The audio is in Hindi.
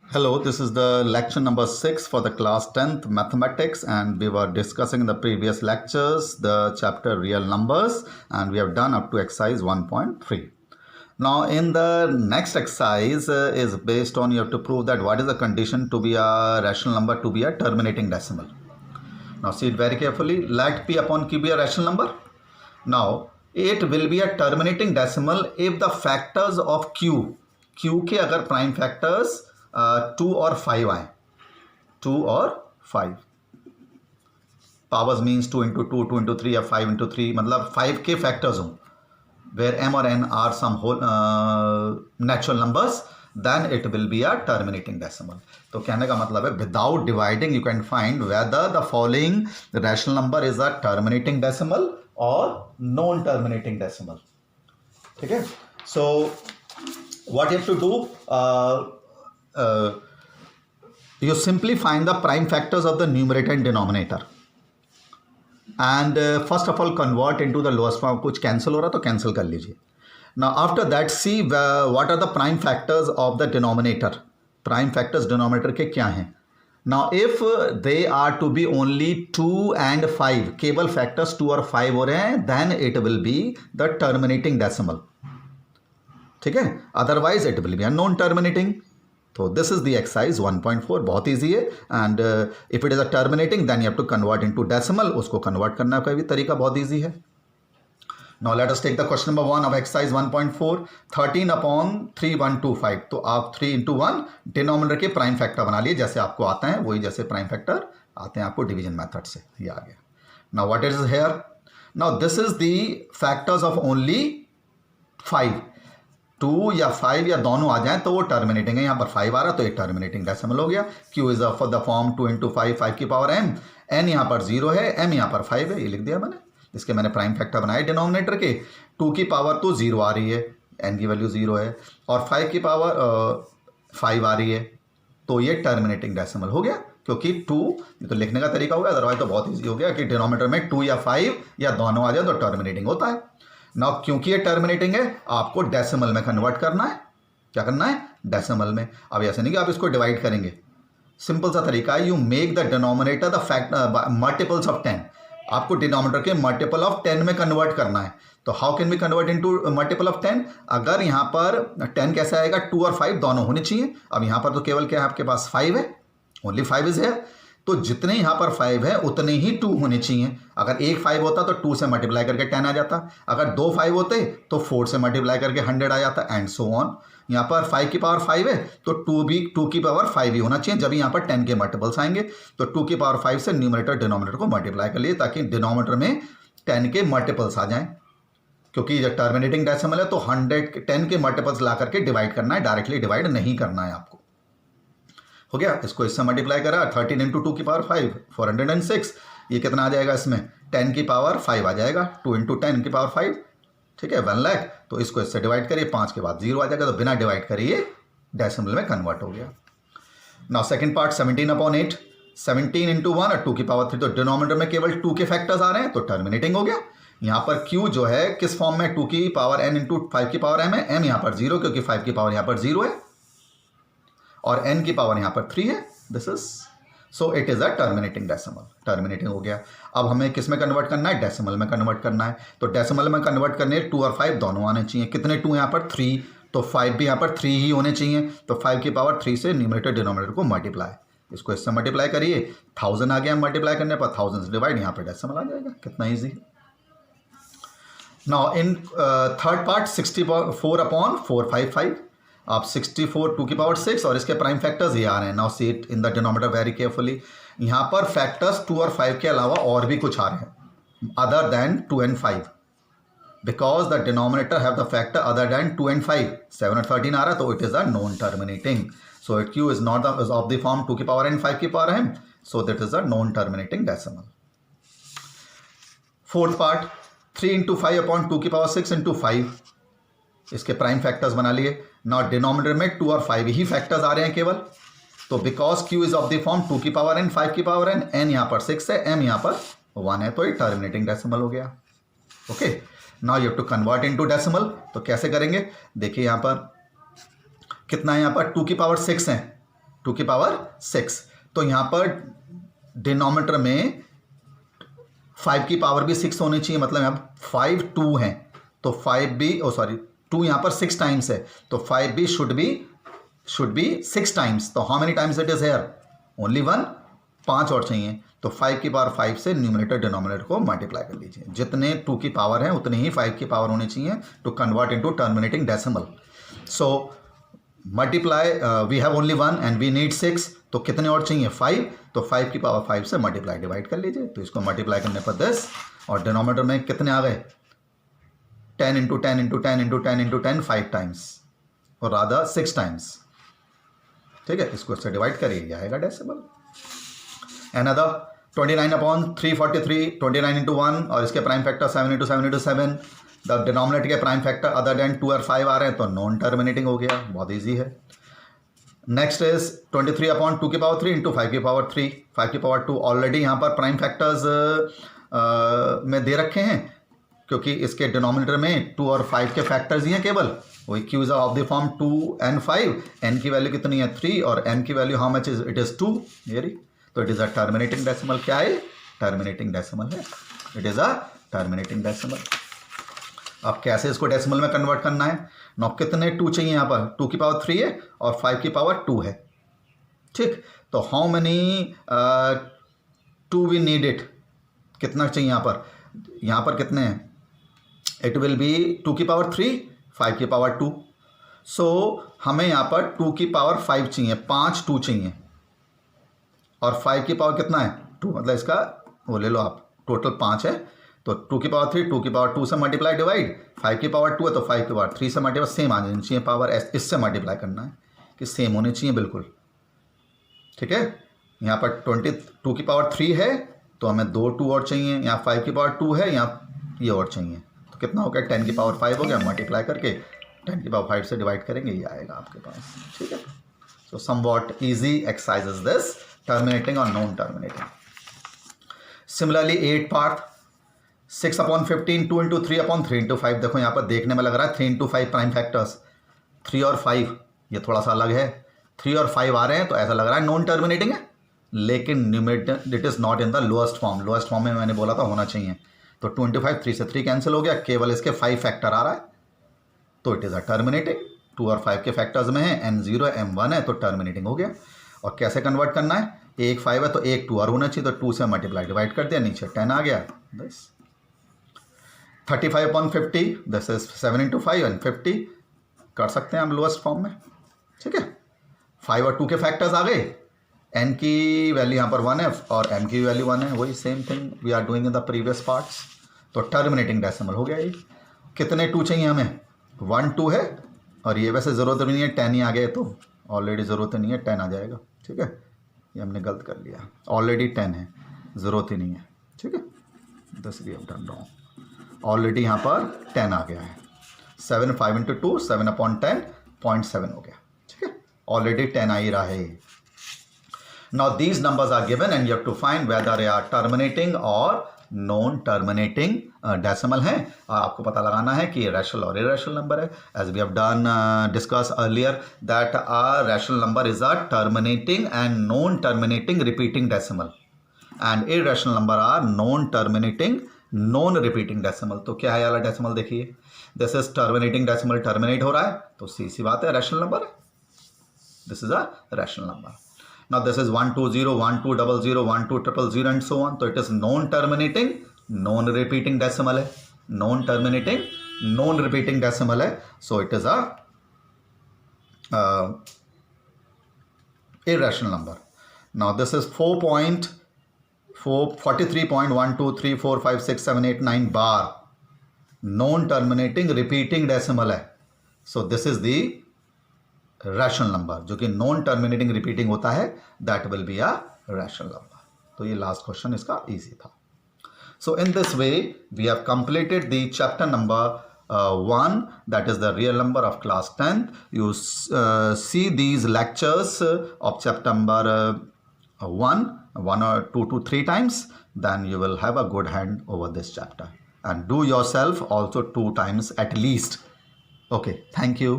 Hello, this is the lecture number 6 for the class 10th mathematics, and we were discussing in the previous lectures the chapter real numbers, and we have done up to exercise 1.3. Now in the next exercise is based on you have to prove that what is the condition to be a rational number to be a terminating decimal. Now see it very carefully. Let P upon Q be a rational number. Now it will be a terminating decimal if the factors of Q के अगर प्राइम फैक्टर्स 2 और 5 आए, 2 और 5 पावर्स मीन्स 2 इंटू 2, 2 इंटू 3 या 5 इंटू 3, मतलब 5 के फैक्टर्स हों वेयर एम और N are some whole natural numbers, then it will be a terminating decimal. तो कहने का मतलब है without dividing you can find whether the following rational number is a terminating decimal और नॉन टर्मिनेटिंग डेसिमल. ठीक है. सो what you have to do, you simply find the prime factors of the numerator and denominator, and first of all convert into the lowest form. कुछ cancel हो रहा तो cancel कर लीजिए. Now after that see what are the prime factors of the denominator. prime factors denominator के क्या हैं. Now if they are to be only 2 and 5, केवल factors 2 और 5 हो रहे हैं, then it will be the terminating decimal. ठीक है. Otherwise it will be a non terminating. तो दिस इज द एक्सरसाइज 1.4. बहुत ईजी है. And if it is a terminating then you have to convert into decimal. उसको कन्वर्ट करने का भी तरीका बहुत ईजी है. Now let us take the question number 1 of exercise 1.4. 13/3125. तो आप 3 इंटू 1 डिनोमिनेटर के प्राइम फैक्टर बना लिए जैसे आपको आता है, वही जैसे प्राइम फैक्टर आते हैं आपको डिवीजन मेथड से. ये आ गया. Now what is here. Now this is the factors of only 5. 2 या 5 या दोनों आ जाएं तो वो टर्मिनेटिंग है. यहाँ पर 5 आ रहा तो एक टर्मिनेटिंग डेसिमल हो गया. Q is for the form 2 into 5, 5 की पावर m. n यहाँ पर 0 है, m यहाँ पर 5 है, ये लिख दिया मैंने. इसके मैंने प्राइम फैक्टर बनाए डिनोमिनेटर के. 2 की पावर तो 0 आ रही है, n की वैल्यू 0 है, और 5 की पावर 5 आ रही है, तो ये टर्मिनेटिंग डेसिमल हो गया. क्योंकि 2 ये तो लिखने का तरीका हो गया, अदरवाइज तो बहुत ईजी हो गया कि डिनोमिनेटर में 2 या 5 या दोनों आ जाए तो टर्मिनेटिंग होता है. ना क्योंकि ये टर्मिनेटिंग है आपको डेसिमल में कन्वर्ट करना है. क्या करना है? डेसिमल में. अब ऐसे नहीं कि आप इसको डिवाइड करेंगे. सिंपल सा तरीका है, you make the denominator the factor multiples of 10. आपको डिनोमिनेटर के मल्टीपल ऑफ 10 में कन्वर्ट करना है. तो how can we convert into multiple of 10. अगर यहाँ पर 10 कैसे आएगा, 2 और 5 दोनों होने चाहिए. अब यहाँ पर तो केवल क्या है आपके पास 5 है, ओनली 5 इज है. तो जितने यहाँ पर 5 है उतने ही 2 होने चाहिए. अगर एक 5 होता तो 2 से मल्टीप्लाई करके 10 आ जाता. अगर 2 5 होते तो 4 से मल्टीप्लाई करके 100 आ जाता, एंड सो ऑन. यहाँ पर 5 की पावर 5 है तो 2 की पावर 5 ही होना चाहिए. जब यहाँ पर 10 के मल्टीपल्स आएंगे तो 2 की पावर 5 से न्यूमरेटर डिनोमिनेटर को मल्टीप्लाई कर लिए ताकि डिनोमिनेटर में 10 के मल्टीपल्स आ जाएं. क्योंकि जब टर्मिनेटिंग डेसिमल है तो 10 के मल्टीपल्स ला करके डिवाइड करना है, डायरेक्टली डिवाइड नहीं करना है आपको. हो गया. इसको इससे मल्टीप्लाई करा, 13 इंटू 2 की पावर 5, 406. ये कितना आ जाएगा इसमें, 10 की पावर 5 आ जाएगा. 2 इंटू 10 की पावर 5, ठीक है, 1 लाख. तो इसको इससे डिवाइड करिए, 5 के बाद 0 आ जाएगा, तो बिना डिवाइड करिए डेसिमल में कन्वर्ट हो गया. Now second part 17/8. 17 इंटू 1 और 2 की पावर 3. तो डिनोमिनेटर में केवल 2 के फैक्टर्स आ रहे हैं तो टर्मिनेटिंग हो गया. यहाँ पर Q जो है किस फॉर्म में, 2 की पावर n इंटू 5 की पावर m है. m यहाँ पर 0 क्योंकि 5 की पावर यहाँ पर 0 है और n की पावर यहाँ पर 3 है. This is so it is a terminating decimal. Terminating हो गया. अब हमें किस में कन्वर्ट करना है, डेसिमल में कन्वर्ट करना है. तो डेसिमल में कन्वर्ट करने 2 और 5 दोनों आने चाहिए. कितने 2 यहाँ पर 3, तो 5 भी यहाँ पर 3 ही होने चाहिए. तो 5 की पावर 3 से न्यूमरेटर डिनोमिनेटर को मल्टीप्लाई, इसको इससे मल्टीप्लाई करिए, 1000 आ गया. मल्टीप्लाई करने पर 1000 से डिवाइड, यहाँ पर डेसिमल आ जाएगा. कितना easy. Now in third part 64/455. आप 64 2 की पावर 6 और इसके प्राइम फैक्टर्स ये आ रहे हैं. Now see it in the denominator very carefully. यहाँ पर फैक्टर्स 2 और 5 के अलावा और भी कुछ आ रहे हैं other than 2 and 5, because the denominator have the factor other than 2 and 5. 7 और 13 आ रहा है तो it is a non terminating. So it Q is not of the form 2 की पावर n 5 की power m, so that is a non terminating decimal. Fourth part 3 into 5 upon 2 की पावर 6 इंटू 5. इसके प्राइम फैक्टर्स बना लिए. नॉट डिनोमिनेटर में 2 और 5 ही फैक्टर्स आ रहे हैं केवल. तो because Q is of the form 2 की पावर n 5 की पावर n यहाँ पर 6 है, m यहाँ पर 1 है, तो ये टर्मिनेटिंग डेसिमल हो गया. Okay. Now you have to convert into decimal. तो कैसे करेंगे, देखिए यहाँ पर कितना है, यहाँ पर 2 की पावर 6 है 2 की पावर 6। तो यहाँ पर डिनोमिनेटर में 5 की पावर भी 6 होनी चाहिए, मतलब यहाँ 5 2 हैं तो 5 भी 2 यहाँ पर 6 टाइम्स है तो 5 भी शुड बी 6 टाइम्स। तो how many times it is here? Only 1, 5 और चाहिए। तो 5 की पावर 5 से न्यूमरेटर डिनोमिनेटर को मल्टीप्लाई कर लीजिए। जितने 2 की पावर है उतने ही 5 की पावर होनी चाहिए to convert into terminating decimal. So multiply, we have only 1 and we need 6, तो कितने और चाहिए? 5। तो 5 की पावर 5 से मल्टीप्लाई डिवाइड कर लीजिए। तो इसको मल्टीप्लाई करने पर 10 और डिनोमिनेटर में कितने आ गए? 10 into 10 into 10 into 10 into 10 5 times और रादर 6 टाइम्स। ठीक है, इसको इससे डिवाइड करिए, ये आएगा डेसिमल। Another 29/343, 29 into 1 और इसके prime factor 7 into 7 into 7। The denominator के प्राइम फैक्टर अदर देन 2 और 5 आ रहे हैं तो नॉन टर्मिनेटिंग हो गया, बहुत ईजी है। नेक्स्ट इज 23/2 की पावर 3 इंटू 5 की पावर 3, 5 की पावर 2। ऑलरेडी यहाँ पर प्राइम फैक्टर्स में दे रखे हैं क्योंकि इसके डिनोमिनेटर में 2 और 5 के फैक्टर्स ही हैं केवल। वही Q's of the form 2 and 5। n की वैल्यू कितनी है? 3 और m की value how much is? It is 2। Very, तो it is a terminating decimal. क्या है? टर्मिनेटिंग डेसिमल है। It is a terminating decimal. अब कैसे इसको डेसिमल में कन्वर्ट करना है? नौ कितने 2 चाहिए यहाँ पर? 2 की पावर 3 है और 5 की पावर 2 है। ठीक, तो how many 2 we need it? कितना चाहिए यहाँ पर? यहाँ पर कितने हैं? इट विल बी 2 की पावर 3, 5 की पावर 2। सो हमें यहाँ पर 2 की पावर 5 चाहिए, 5 2 चाहिए और 5 की पावर कितना है? 2, मतलब इसका वो ले लो आप, टोटल 5 है तो 2 की पावर 3, 2 की पावर 2 से मल्टीप्लाई डिवाइड, 5 की पावर 2 है तो 5 की पावर 3 से मल्टीप्लाई, सेम आ जानी चाहिए पावर, इससे मल्टीप्लाई करना है कि सेम होनी चाहिए बिल्कुल। ठीक है, यहाँ पर 22 की पावर 3 है तो हमें 2 2 और चाहिए, यहाँ 5 की पावर 2 है, यहाँ ये और चाहिए, तो कितना हो गया? 10 की पावर 5 हो गया। मल्टीप्लाई करके 10 की पावर 5 से डिवाइड करेंगे, ये आएगा आपके पास। ठीक है, so somewhat easy exercise is this, terminating और non terminating. Similarly 8 part 6/15, 2 into 3/3 into 5। देखो यहाँ पर देखने में लग रहा है 3 इंटू 5 प्राइम फैक्टर्स, 3 और 5 ये थोड़ा सा अलग है। 3 और 5 आ रहे हैं तो ऐसा लग रहा है नॉन टर्मिनेटिंग है, लेकिन numerator it is not in the lowest form. Lowest form में मैंने बोला था होना चाहिए। तो 2 इंटू 5, 3 से 3 कैंसिल हो गया, केवल इसके 5 फैक्टर आ रहा है तो इट इज़ अ टर्मिनेटिंग। 2 और 5 के फैक्टर्स में है, m0 m1 है तो टर्मिनेटिंग हो गया। और कैसे कन्वर्ट करना है? एक 5 है तो एक 2 और होना चाहिए, तो 2 से मल्टीप्लाई डिवाइड कर दिया, नीचे 10 आ गया। बस 35/50, दिस इज 7 इंटू 5 एंड 50 कर सकते हैं हम लोएस्ट फॉर्म में। ठीक है, 5 और 2 के फैक्टर्स आ गए, n की वैल्यू यहाँ पर 1 है और m की वैल्यू 1 है, वही same thing we are doing in the previous parts. तो टर्मिनेटिंग डेसिमल हो गया ये। कितने 2 चाहिए हमें? 1 2 है और ये वैसे ज़रूरत भी नहीं है, 10 ही आ गए तो ऑलरेडी ज़रूरत नहीं है, 10 आ जाएगा। ठीक है, ये हमने गलत कर लिया, ऑलरेडी 10 है, ज़रूरत ही नहीं है। ठीक है, this we have done wrong, already यहाँ पर 10 आ गया है। 7 5 इंटू 2 7/10 0.7 हो गया। ठीक है, ऑलरेडी 10 आ ही रहा है। Now these numbers are given and you have to find whether they are terminating or non-terminating decimal है। आपको पता लगाना है कि rational और irrational number है। As we have done discussed earlier that a rational number is a terminating and non-terminating repeating decimal and irrational number are non-terminating non-repeating decimal। तो क्या है वाला डेसिमल? देखिए, this is terminating decimal, terminate हो रहा है तो सी बात है rational number है। This is a rational number। Now this is 1 2 0 1 2 0 0 1 2 0 0 and so on, तो it is non-terminating non-repeating decimal है, non-terminating non-repeating decimal है, so it is a irrational number. Now this is 43.123456789 bar, non-terminating repeating decimal है, so this is the rational number, जो कि नॉन टर्मिनेटिंग रिपीटिंग होता है, that will be a rational number. तो ये लास्ट क्वेश्चन इसका इजी था। So in this way we have completed the chapter number 1, that is the real number of class 10th। You see these lectures of chapter number 1 or 2 to 3 times, then you will have a good hand over this chapter, and do yourself also 2 times at least. Okay, thank you.